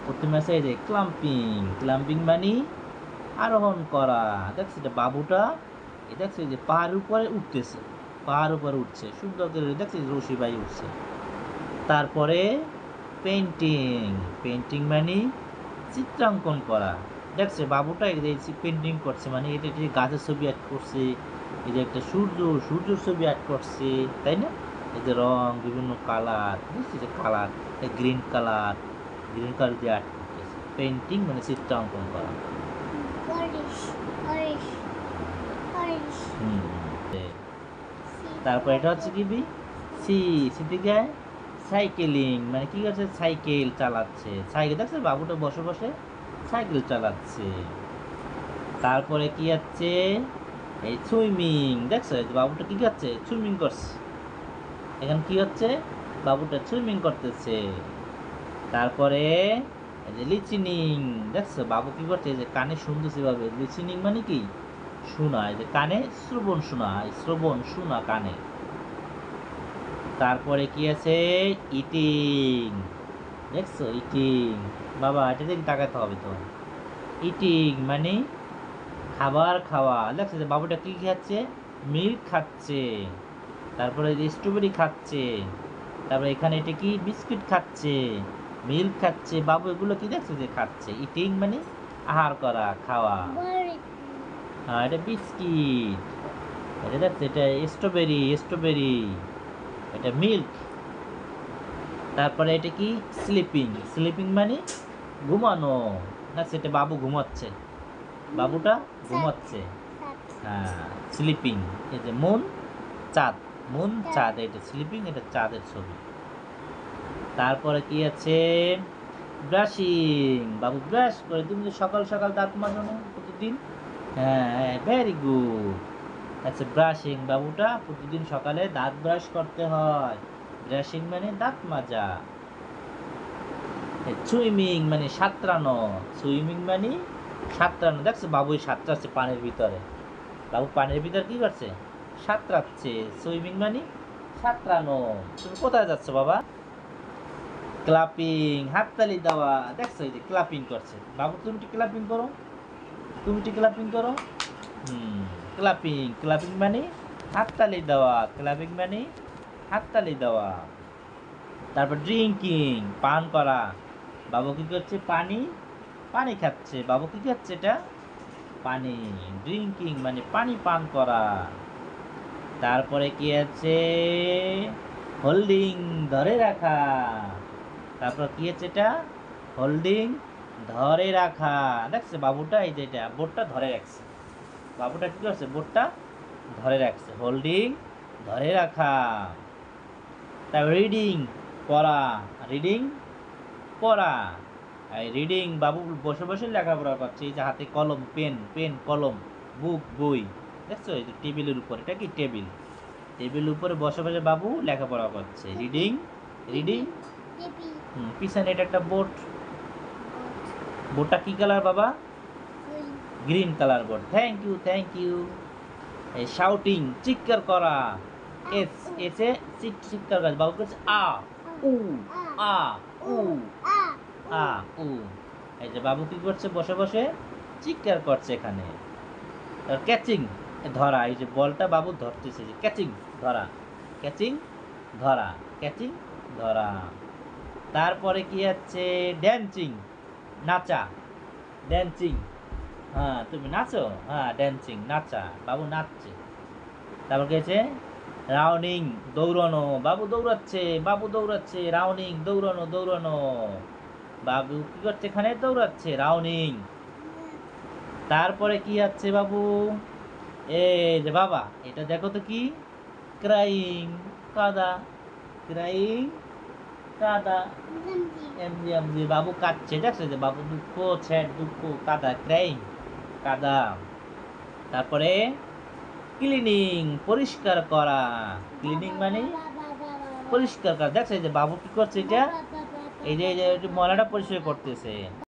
প্রথমে আছে এই যে ক্লাম্পিং। ক্লাম্পিং মানে আরোহণ করা। দেখছি এটা বাবুটা দেখছি যে পাহাড়ের উপরে উঠতেছে, পাহাড়ের উপরে উঠছে সুন্দর করে, দেখছি রশি বাই উঠছে। তারপরে পেন্টিং। পেন্টিং মানে চিত্রাঙ্কন করা। দেখছে বাবুটা এই যে পেন্টিং করছে, মানে এটা যে গাছের ছবি আর্ট করছে, এই যে একটা সূর্যর ছবি আর্ট করছে, তাই না? এই যে রং বিভিন্ন কালার, বুঝছি যে colour, green colour, green colour দিয়ে আর্ট করতেছে। পেন্টিং মানে চিত্রাঙ্কন করা। হুম। তারপর এটা হচ্ছে কি সি। সি থেকে সাইকেলিং, মানে কি করছে, সাইকেল চালাচ্ছে। সাইকেল দেখছে বাবুটা বসে বসে সাইকেল চালাচ্ছে। তারপরে কি আছে, এই সুইমিং। দেখছো বাবুটা কি করছে, সুইমিং করছে। এখানে কি হচ্ছে, বাবুটা সুইমিং করতেছে। তারপরে এই যে লিসেনিং। দেখছো বাবু কি করছে, এই যে কানে শুনতেছে ভাবে। লিসেনিং মানে কি, শোনা, এই যে কানে শ্রবণ শোনা, শ্রবণ শোনা কানে। তারপরে কি আছে, ইটিং। দেখছো ইটিং, বাবা এটা দিকে তাকাতে হবে তো। ইটিং মানে খাবার খাওয়া। দেখছো যে বাবুটা কি খাচ্ছে, মিল্ক খাচ্ছে। তারপরে যে স্ট্রবেরি খাচ্ছে। তারপরে এখানে এটা কি, বিস্কিট খাচ্ছে, মিল্ক খাচ্ছে। বাবু এগুলো কি দেখছো যে খাচ্ছে। ইটিং মানে আহার করা, খাওয়া। হ্যাঁ এটা বিস্কিট। এটা দেখছো, এটা স্ট্রবেরি, স্ট্রবেরি, এটা মিল্ক। তারপরে এটা কি, স্লিপিং। স্লিপিং মানে ঘুমানো। না সেটা বাবু ঘুমাচ্ছে, বাবুটা ঘুমাচ্ছে। হ্যাঁ স্লিপিং। এই যে মুন, চাঁদ, মুন চাঁদ, এটা স্লিপিং, এটা চাঁদের ছবি। তারপরে কি আছে, ব্রাশিং। বাবু ব্রাশ করে। তুমি যে সকাল সকাল দাঁত মাজো না প্রতিদিন? হ্যাঁ ভেরি গুড। আচ্ছা ব্রাশিং, বাবুটা প্রতিদিন সকালে দাঁত ব্রাশ করতে হয়। ব্রাশিং মানে দাঁত মাজা। সুইমিং মানে সাঁতরানো। সুইমিং মানে সাঁতরানো। দেখছো বাবু সাঁতরাচ্ছে পানির ভিতরে। বাবু পানির ভিতরে কি করছে, সাঁতরাচ্ছে। সুইমিং মানে সাঁতরানো। তুমি কোথায় যাচ্ছ বাবা? ক্লাপিং, হাততালি দেওয়া। দেখছো এই যে ক্লাপিং করছে বাবু। তুমি একটু ক্লাপিং করো, তুমি একটু ক্লাপিং করো। হুম, ক্লাপিং। ক্লাপিং মানে হাততালি দেওয়া। ক্লাপিং মানে হাততালি দেওয়া। তারপর ড্রিঙ্কিং, পান করা। বাবু কি করছে, পানি, পানি খাচ্ছে। বাবু কি খাচ্ছে, এটা পানি। ড্রিঙ্কিং মানে পানি পান করা। তারপরে কি আছে, হোল্ডিং, ধরে রাখা। তারপর কি আছে, এটা হোল্ডিং, ধরে রাখা। দেখছে বাবুটা এই যে এটা বোর্ডটা ধরে রাখছে। বাবুটা কি করছে, বোর্ডটা ধরে রাখছে। হোল্ডিং, ধরে রাখা। তারপর রিডিং, পড়া। রিডিং, পড়া। এই রিডিং, বাবু বসে বসে লেখাপড়া করছে। এই যে হাতে কলম, পেন, পেন কলম, বুক বই। দেখছো এই যে টেবিলের উপর, এটা কি টেবিল, টেবিলের উপরে বসে বসে বাবু লেখাপড়া করছে। Reading, reading. পিছনে এটা একটা বোর্ড। বোর্ডটা কি কালার বাবা? Green colour board. Thank you, thank you. এই শাউটিং, চিৎকার করা। এস, এসে চিৎকার করা। বাবু করছে আ, উ, আ, উ, আ, উ। এই যে বাবু কি করছে, বসে বসে চিৎকার করছে এখানে। ক্যাচিং, ধরা। এই যে বলটা বাবু ধরতেছে, যে ক্যাচিং, ধরা, ক্যাচিং, ধরা, ক্যাচিং, ধরা। তারপরে কি আছে, ড্যান্সিং, নাচা। ড্যান্সিং, হ্যাঁ তুমি নাচো, হ্যাঁ ড্যান্সিং, নাচা, বাবু নাচছে। তারপর কি আছে, রাউন্ডিং, দৌড়ানো। বাবু দৌড়াচ্ছে, বাবু দৌড়াচ্ছে। রাউন্ডিং, দৌড়ানো, দৌড়ানো। বাবু কি করছে, এখানে দৌড়াচ্ছে, রাউন্ডিং। তারপরে কি আছে বাবু, এই যে বাবা এটা দেখো তো কি, ক্রাইং, কাদা। ক্রাইং, কাদা। এমনি এমনি বাবু কাঁদছে। দেখছো যে বাবু দুঃখ, ছেড় দুঃখ, কাদা, ক্রাইং, কাদা। তারপরে ক্লিনিং, পরিষ্কার করা। ক্লিনিং মানে পরিষ্কার করা। দেখছো যে বাবু কি করছে, এটা এই যে ময়লাটা পরিষ্কার করতেছে।